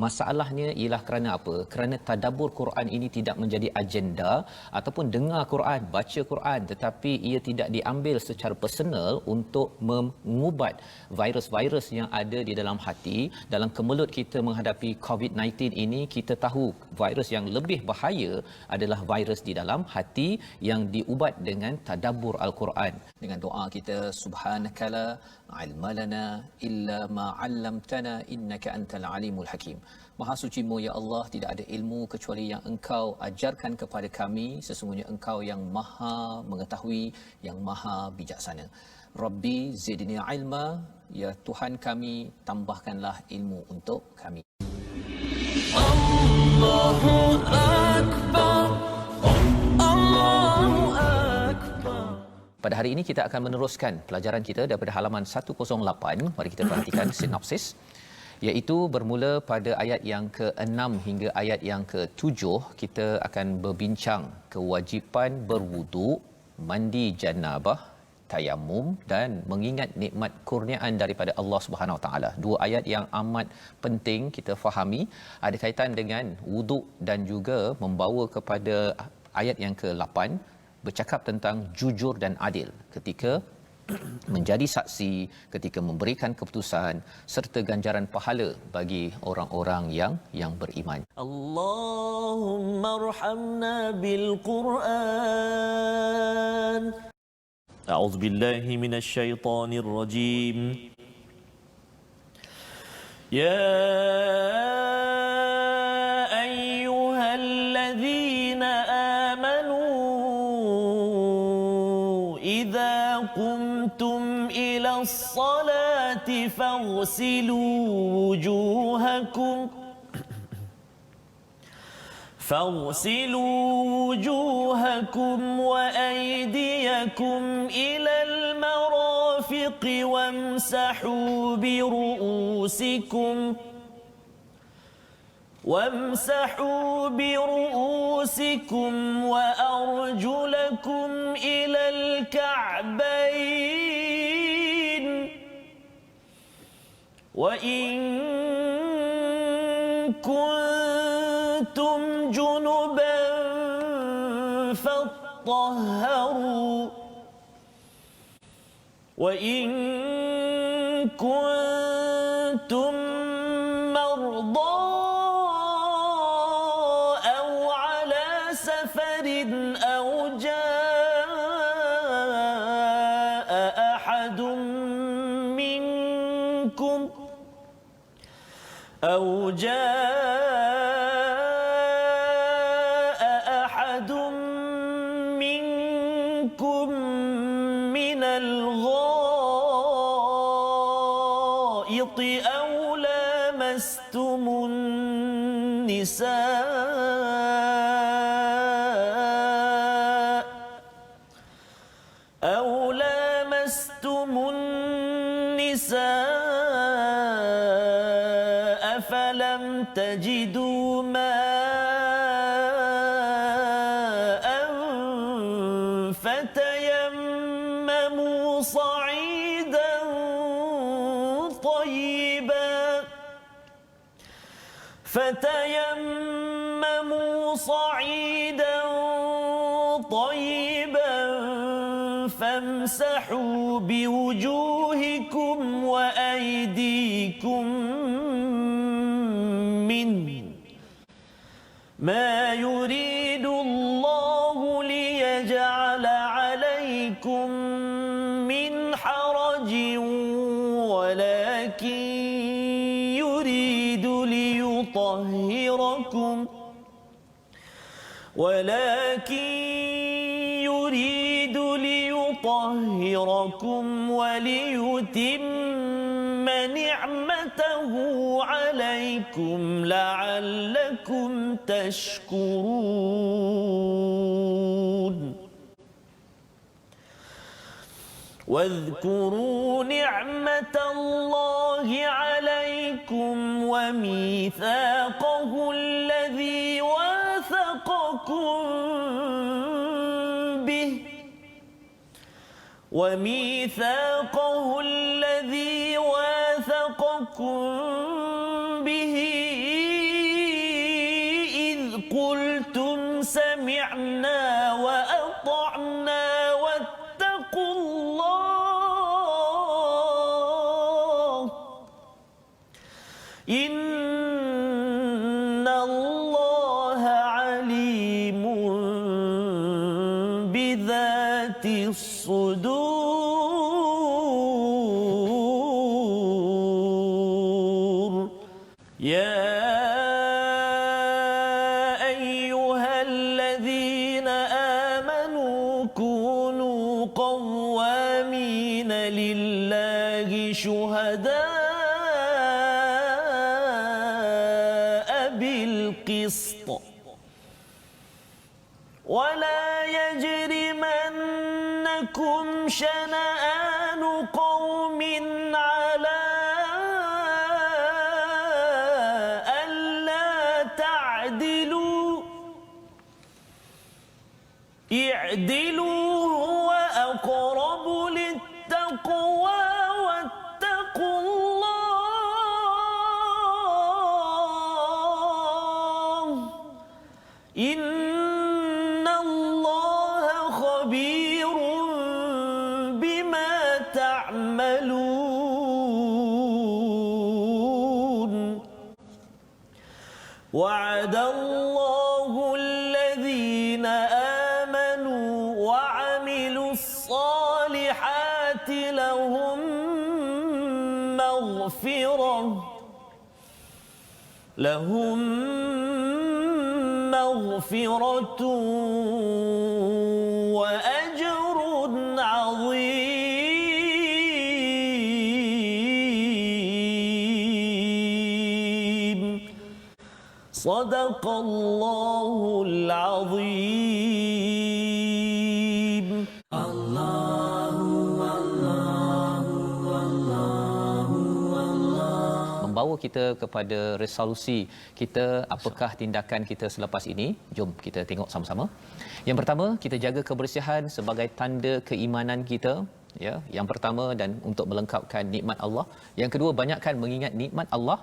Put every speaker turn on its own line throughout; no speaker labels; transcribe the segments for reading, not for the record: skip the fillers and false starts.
Masalahnya ialah kerana apa? Kerana tadabbur Quran ini tidak menjadi agenda ataupun dengar Quran, baca Quran, tetapi ia tidak diambil secara personal untuk mengubat virus-virus yang ada di dalam hati. Dalam kemelut kita menghadapi COVID-19 ini, kita tahu virus yang lebih bahaya adalah virus di dalam hati yang diubat dengan tadabbur Al-Quran. Dengan doa kita, subhanakala ilmalana illa ma 'allamtana innaka antal alimul hakim. Maha sucimu ya Allah, tidak ada ilmu kecuali yang Engkau ajarkan kepada kami, sesungguhnya Engkau yang Maha mengetahui, yang Maha bijaksana. Rabbi zidni ilma, ya Tuhan kami, tambahkanlah ilmu untuk kami. Allahu akbar, Allahu akbar. Pada hari ini kita akan meneruskan pelajaran kita daripada halaman 108. Mari kita perhatikan sinopsis, iaitu bermula pada ayat yang ke-6 hingga ayat yang ke-7. Kita akan berbincang kewajipan berwuduk, mandi janabah, tayamum dan mengingat nikmat kurniaan daripada Allah Subhanahu Wa Taala. Dua ayat yang amat penting kita fahami, ada kaitan dengan wuduk dan juga membawa kepada ayat yang ke-8 bercakap tentang jujur dan adil ketika menjadi saksi, ketika memberikan keputusan, serta ganjaran pahala bagi orang-orang yang beriman. Allahumma arhamna bil Quran.
A'udzu billahi minasy syaithanir rajim. Ya ayyuhalladzina amanu idza qumtum ila as-salati faghsilu wujuhakum وأيديكم إلى المرافق وامسحوا برؤوسكم وأرجلكم إلى الكعبين وإن كنتم جنبا فاطهروا وإن كنتم مرضى أو على سفر أو جاء أحد منكم من الغائط أو لامستم النساء فلم تجدوا ماء فتيمموا صعيدا طيبا فامسحوا بوجوهكم وأيديكم منه ما يريد الله ليجعل عليكم من حرج ولكن يريد ليطهركم وليتم نعمته عليكم لعلكم تشكرون واذكروا نعمة الله عليكم وميثاقه الذي واثقكم به سمعنا وأطعنا واتقوا الله إن الله عليم بذات الصدور يا أيها الذين آمنوا كونوا قوامين لله شهداء بالقسط ولا يجرمنكم شنآن قوم على ألا تعدلوا اعدلوا هو أقرب للتقوى واتقوا الله إن الله خبير بما تعملون وعد الله الذين آمنوا وعملوا الصالحات لهم مغفرة وأجر عظيم صدق الله العظيم
membawa kita kepada resolusi kita, apakah tindakan kita selepas ini. Jom kita tengok sama-sama. Yang pertama, kita jaga kebersihan sebagai tanda keimanan kita, ya. Yang pertama, dan untuk melengkapkan nikmat Allah. Yang kedua, banyakkan mengingat nikmat Allah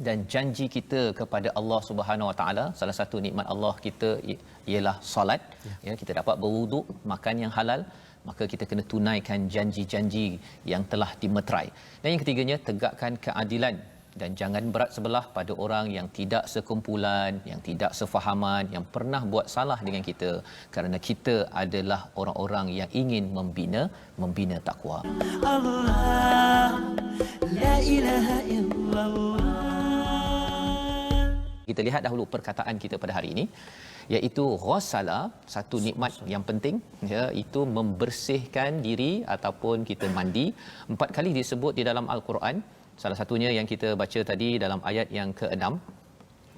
dan janji kita kepada Allah Subhanahu Wa Taala. Salah satu nikmat Allah kita ialah solat, ya. Kita dapat berwuduk, makan yang halal, maka kita kena tunaikan janji-janji yang telah dimeterai. Dan yang ketiganya, tegakkan keadilan dan jangan berat sebelah pada orang yang tidak sekumpulan, yang tidak sefahaman, yang pernah buat salah dengan kita, kerana kita adalah orang-orang yang ingin membina takwa.
Allah la ilaha illallah.
Kita lihat dahulu perkataan kita pada hari ini, iaitu ghasala, satu nikmat yang penting, ya, itu membersihkan diri ataupun kita mandi. 4 kali disebut di dalam Al-Quran. Salah satunya yang kita baca tadi dalam ayat yang ke-6.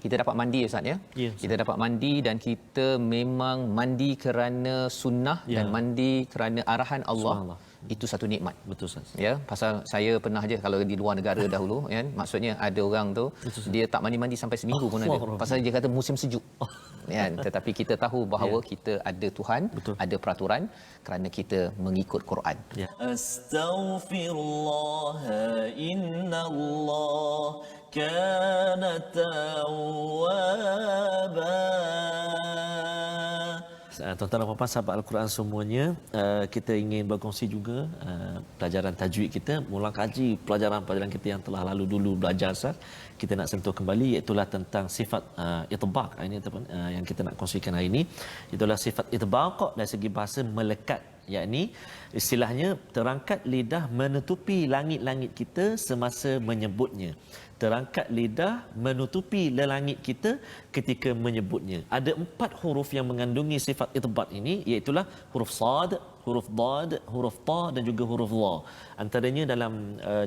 Kita dapat mandi, Ustaz, ya.
Ya,
kita dapat mandi dan kita memang mandi kerana sunnah,
ya,
dan mandi kerana arahan Allah. Itu satu nikmat.
Betul, Ustaz.
Ya, pasal saya pernah je kalau di luar negara dahulu, kan, maksudnya ada orang tu dia tak mandi-mandi sampai seminggu pun ada. Pasal dia kata musim sejuk. Kan, tetapi kita tahu bahawa kita ada Tuhan,
betul,
ada peraturan kerana kita mengikut Quran.
Ya.
Astaghfirullah innallah kana tawwaba.
Tuan-tuan dan puan-puan sahabat Al-Quran semuanya, kita ingin berkongsi juga pelajaran tajwid kita, mengulang kaji pelajaran-pelajaran kita yang telah lalu dulu belajar, Ustaz. Kita nak sentuh kembali, iaitu tentang sifat itbaq. Ini yang kita nak kongsikan hari ini, itulah sifat itbaq dari segi bahasa melekat, yakni istilahnya terangkat lidah menutupi langit-langit kita semasa menyebutnya. Terangkat lidah menutupi lelangit kita ketika menyebutnya. Ada 4 huruf yang mengandungi sifat itbaq ini, iaitulah huruf sad, huruf dad, huruf ta dan juga huruf dha. Antaranya dalam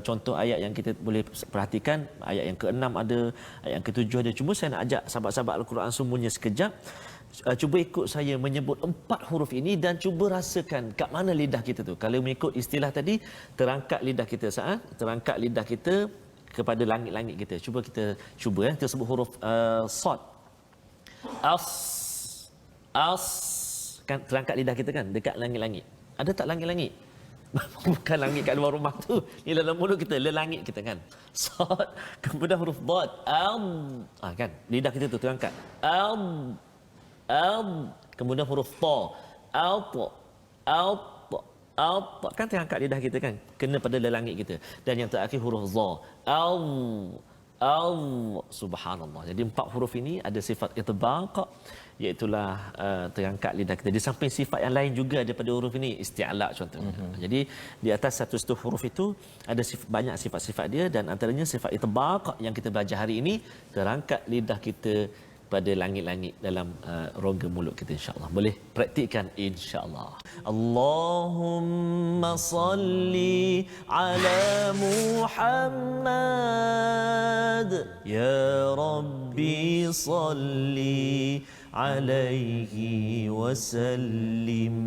contoh ayat yang kita boleh perhatikan, ayat yang ke-6 ada, ayat yang ke-7 ada. Cuma saya nak ajak sahabat-sahabat Al-Quran semuanya sekejap, cuba ikut saya menyebut 4 huruf ini dan cuba rasakan kat mana lidah kita tu. Kalau mengikut istilah tadi, terangkat lidah kita saat, terangkat lidah kita kepada langit-langit kita. Cuba kita kita sebut huruf sad. As, kan terangkat lidah kita kan dekat langit-langit. Ada tak langit-langit? Bukan langit kat luar rumah tu. Ni dalam mulut kita, lelangit kita kan. Sad, kemudian huruf dad. Kan lidah kita tu terangkat. Kemudian huruf ta. Al kan terangkat lidah kita kan, kena pada langit kita. Dan yang terakhir huruf za. Subhanallah. Jadi 4 huruf ini ada sifat itbaq, iaitulah terangkat lidah kita. Di samping sifat yang lain juga daripada huruf ini, isti'la contohnya. Jadi di atas satu huruf itu ada banyak sifat-sifat dia, dan antaranya sifat itbaq yang kita belajar hari ini, terangkat lidah kita pada langit-langit dalam rongga mulut kita, insya-Allah. Boleh praktikkan insya-Allah.
Allahumma salli ala Muhammad ya Rabbi salli alaihi wasallim.